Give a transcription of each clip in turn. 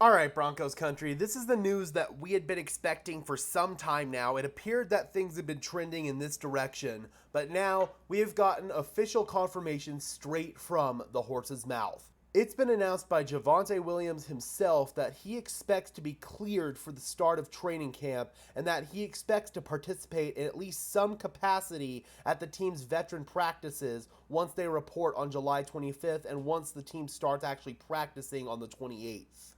All right, Broncos country, this is the news that we had been expecting for some time now. It appeared that things had been trending in this direction, but now we have gotten official confirmation straight from the horse's mouth. It's been announced by Javonte Williams himself that he expects to be cleared for the start of training camp and that he expects to participate in at least some capacity at the team's veteran practices once they report on July 25th and once the team starts actually practicing on the 28th.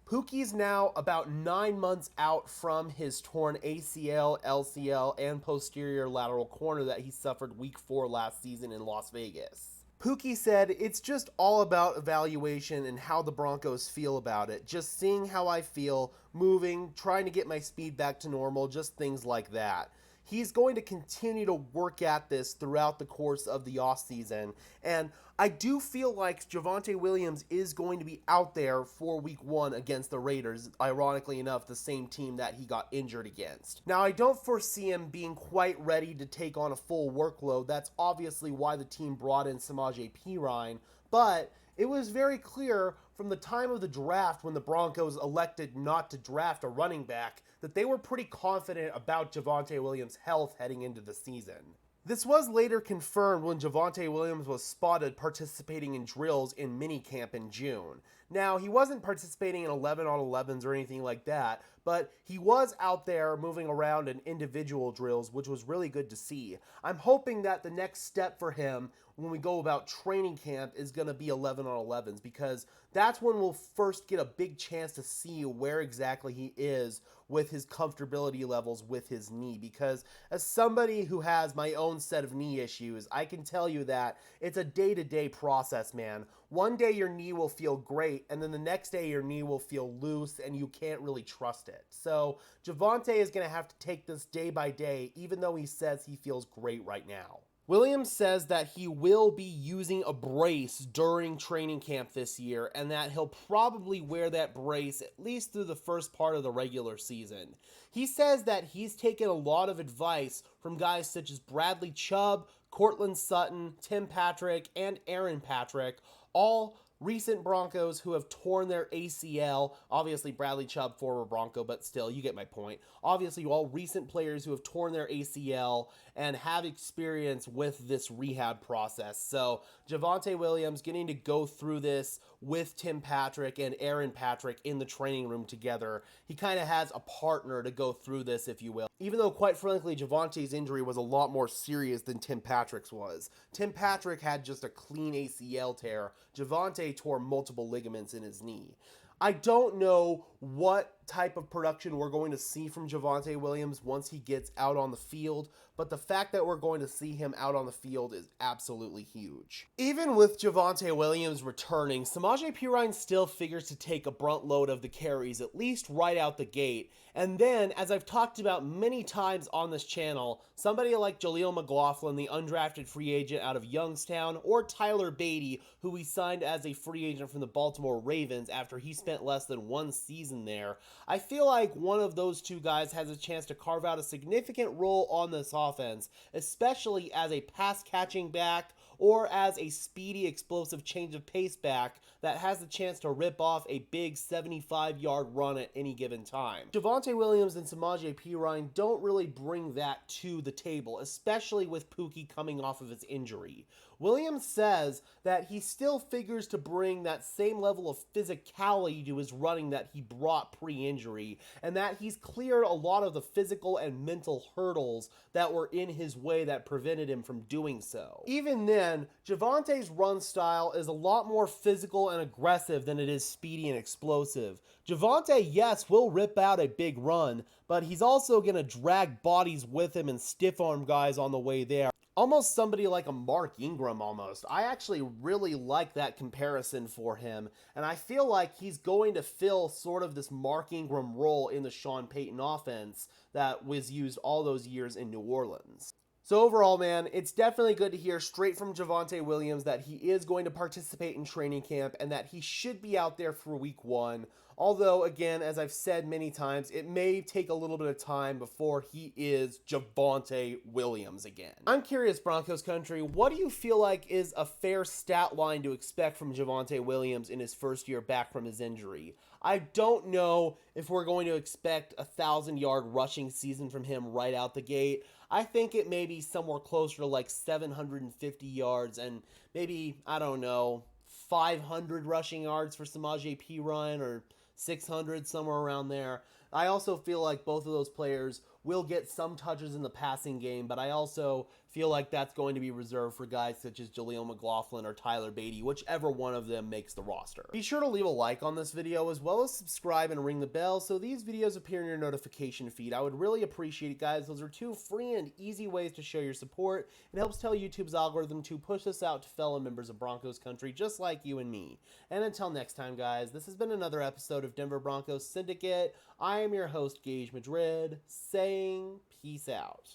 Pookie's now about 9 months out from his torn ACL, LCL, and posterior lateral corner that he suffered week 4 last season in Las Vegas. Pookie said, "It's just all about evaluation and how the Broncos feel about it. Just seeing how I feel, moving, trying to get my speed back to normal, just things like that." He's going to continue to work at this throughout the course of the offseason. And I do feel like Javonte Williams is going to be out there for week 1 against the Raiders, ironically enough, the same team that he got injured against. Now, I don't foresee him being quite ready to take on a full workload. That's obviously why the team brought in Samaje Perine, but it was very clear from the time of the draft when the Broncos elected not to draft a running back that they were pretty confident about Javonte Williams' health heading into the season. This was later confirmed when Javonte Williams was spotted participating in drills in minicamp in June. Now, he wasn't participating in 11-on-11s or anything like that, but he was out there moving around in individual drills, which was really good to see. I'm hoping that the next step for him when we go about training camp is going to be 11-on-11s, because that's when we'll first get a big chance to see where exactly he is with his comfortability levels with his knee. Because as somebody who has my own set of knee issues, I can tell you that it's a day-to-day process, man. One day your knee will feel great, and then the next day your knee will feel loose, and you can't really trust it. So Javonte is going to have to take this day by day, even though he says he feels great right now. Williams says that he will be using a brace during training camp this year, and that he'll probably wear that brace at least through the first part of the regular season. He says that he's taken a lot of advice from guys such as Bradley Chubb, Courtland Sutton, Tim Patrick, and Aaron Patrick, all recent Broncos who have torn their ACL. Obviously, Bradley Chubb, former Bronco, but still, you get my point. Obviously, all recent players who have torn their ACL and have experience with this rehab process. So, Javonte Williams getting to go through this with Tim Patrick and Aaron Patrick in the training room together. He kind of has a partner to go through this, if you will. Even though, quite frankly, Javonte's injury was a lot more serious than Tim Patrick's was. Tim Patrick had just a clean ACL tear. Javonte tore multiple ligaments in his knee. I don't know what type of production we're going to see from Javonte Williams once he gets out on the field, but the fact that we're going to see him out on the field is absolutely huge. Even with Javonte Williams returning, Samaje Perine still figures to take a brunt load of the carries, at least right out the gate. And then, as I've talked about many times on this channel, somebody like Jaleel McLaughlin, the undrafted free agent out of Youngstown, or Tyler Beatty, who we signed as a free agent from the Baltimore Ravens after he spent less than 1 season there, I feel like one of those two guys has a chance to carve out a significant role on this offense, especially as a pass-catching back or as a speedy, explosive change of pace back that has the chance to rip off a big 75-yard run at any given time. Javonte Williams and Samaje Perine don't really bring that to the table, especially with Pookie coming off of his injury. Williams says that he still figures to bring that same level of physicality to his running that he brought pre-injury, and that he's cleared a lot of the physical and mental hurdles that were in his way that prevented him from doing so. Even then, Javonte's run style is a lot more physical and aggressive than it is speedy and explosive. Javonte, yes, will rip out a big run, but he's also going to drag bodies with him and stiff-arm guys on the way there. Almost somebody like a Mark Ingram almost. I actually really like that comparison for him, and I feel like he's going to fill sort of this Mark Ingram role in the Sean Payton offense that was used all those years in New Orleans. So overall, man, it's definitely good to hear straight from Javonte Williams that he is going to participate in training camp and that he should be out there for week 1. Although, again, as I've said many times, it may take a little bit of time before he is Javonte Williams again. I'm curious, Broncos country, what do you feel like is a fair stat line to expect from Javonte Williams in his first year back from his injury? I don't know if we're going to expect a 1,000-yard rushing season from him right out the gate. I think it may be somewhere closer to like 750 yards and maybe, I don't know, 500 rushing yards for Samaje Perine or 600, somewhere around there. I also feel like both of those players will get some touches in the passing game, but I also feel like that's going to be reserved for guys such as Jaleel McLaughlin or Tyler Beatty, whichever one of them makes the roster. Be sure to leave a like on this video as well as subscribe and ring the bell so these videos appear in your notification feed. I would really appreciate it, guys. Those are two free and easy ways to show your support. It helps tell YouTube's algorithm to push us out to fellow members of Broncos country just like you and me. And until next time, guys, this has been another episode of Denver Broncos Syndicate. I am your host, Gage Madrid, saying peace out.